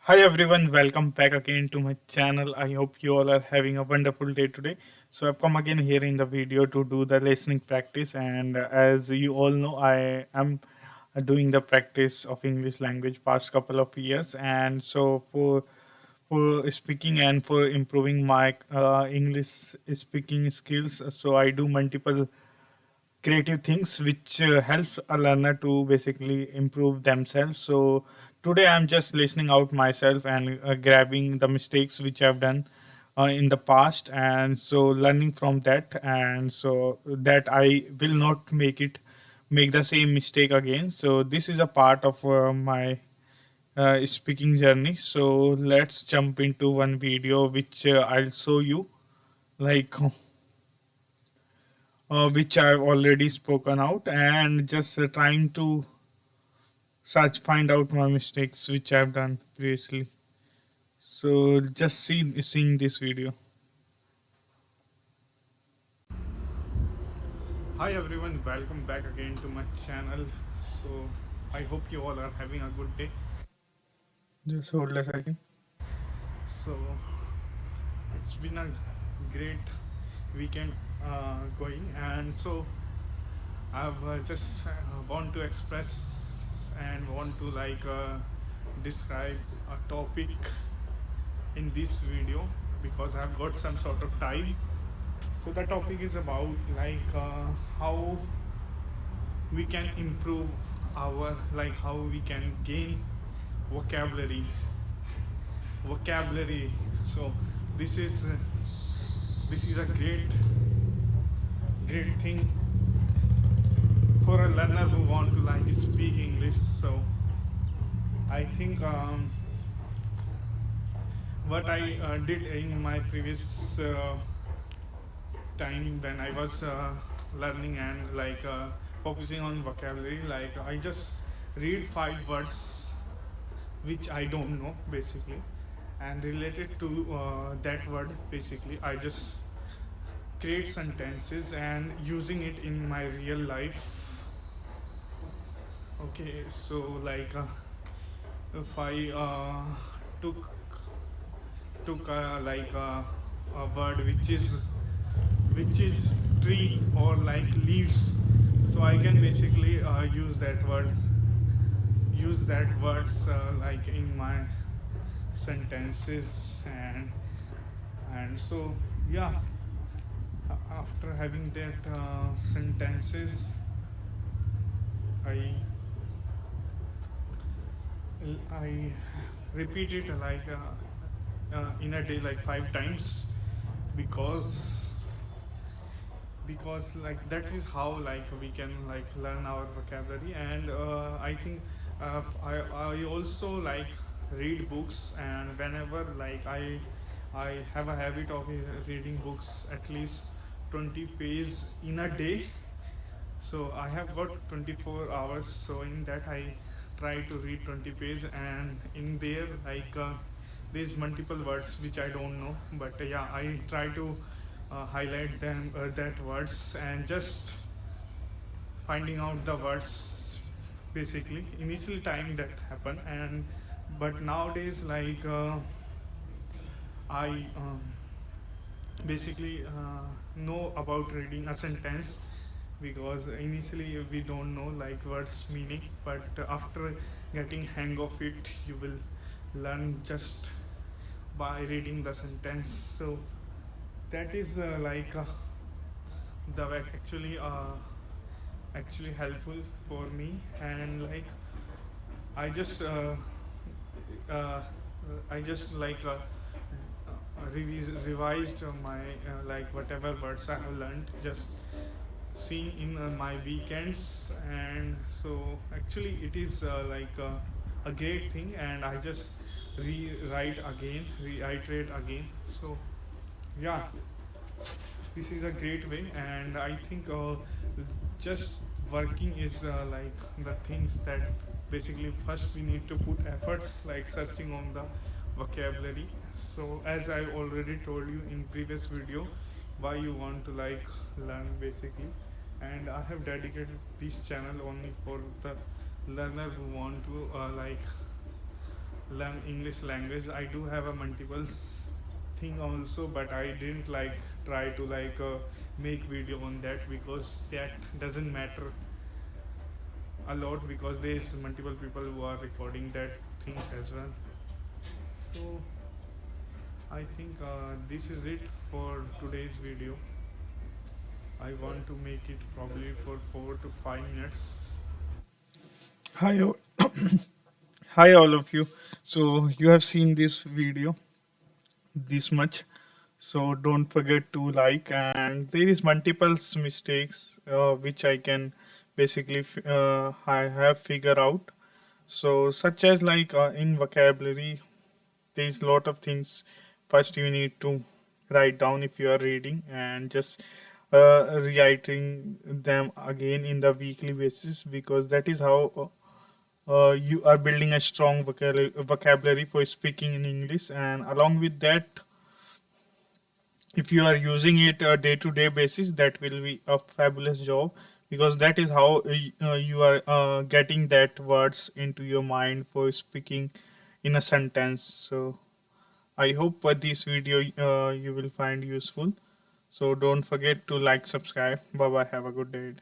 Hi everyone, welcome back again to my channel. I hope you all are having a wonderful day today. So I've come again here in the video to do the listening practice, and as you all know, I am doing the practice of English language past couple of years, and so for speaking and for improving my English speaking skills, so I do multiple creative things which helps a learner to basically improve themselves. So today I'm just listening out myself and grabbing the mistakes which I've done in the past, and so learning from that, and so that I will not make the same mistake again. So this is a part of my speaking journey. So let's jump into one video which I'll show you, like which I've already spoken out, and just trying to find out my mistakes which I've done previously. So just seeing this video. Hi everyone, welcome back again to my channel. So I hope you all are having a good day. Just hold a second. So it's been a great weekend going, and so I've just want to express and want to describe a topic in this video because I've got some sort of time. So the topic is about how we can improve how we can gain vocabulary. Vocabulary. So this is this is a great thing for a learner who want to speak English. So I think what I did in my previous time when I was learning and focusing on vocabulary, like I just read five words which I don't know basically, and related to that word basically, I just create sentences and using it in my real life. Okay, so if I took took a word which is tree or like leaves, so I can basically use that words in my sentences, and so yeah, after having that sentences, i I repeat it in a day like five times, because that is how we can learn our vocabulary. And I think I also read books, and whenever I have a habit of reading books at least 20 pages in a day. So I have got 24 hours, so in that I try to read 20 pages, and in there there's multiple words which I don't know, but yeah, I try to highlight them that words and just finding out the words. Basically initial time that happened, and but nowadays I basically know about reading a sentence, because initially we don't know words meaning, but after getting hang of it, you will learn just by reading the sentence. So that is actually helpful for me. And I just uh, I just revised my whatever words I have learned, just seeing in my weekends. And so actually it is a great thing, and I just rewrite again, reiterate again. So yeah, this is a great way, and I think just working is the things that basically first we need to put efforts like searching on the vocabulary. So as I already told you in previous video, why you want to learn basically, and I have dedicated this channel only for the learner who want to learn English language. I do have a multiples thing also, but I didn't like try to make video on that because that doesn't matter a lot because there's multiple people who are recording that things as well. So I think this is it for today's video. I want to make it probably for 4 to 5 minutes. Hi, hi all of you. So you have seen this video this much. So don't forget to like, and there is multiple mistakes which I can basically I have figured out. So such as in vocabulary, there is lot of things. First, you need to write down if you are reading and just rewriting them again in the weekly basis because that is how you are building a strong vocabulary for speaking in English. And along with that, if you are using it day to day basis, that will be a fabulous job because that is how you are getting that words into your mind for speaking in a sentence. So I hope this video you will find useful. So don't forget to like, subscribe. Bye bye. Have a good day.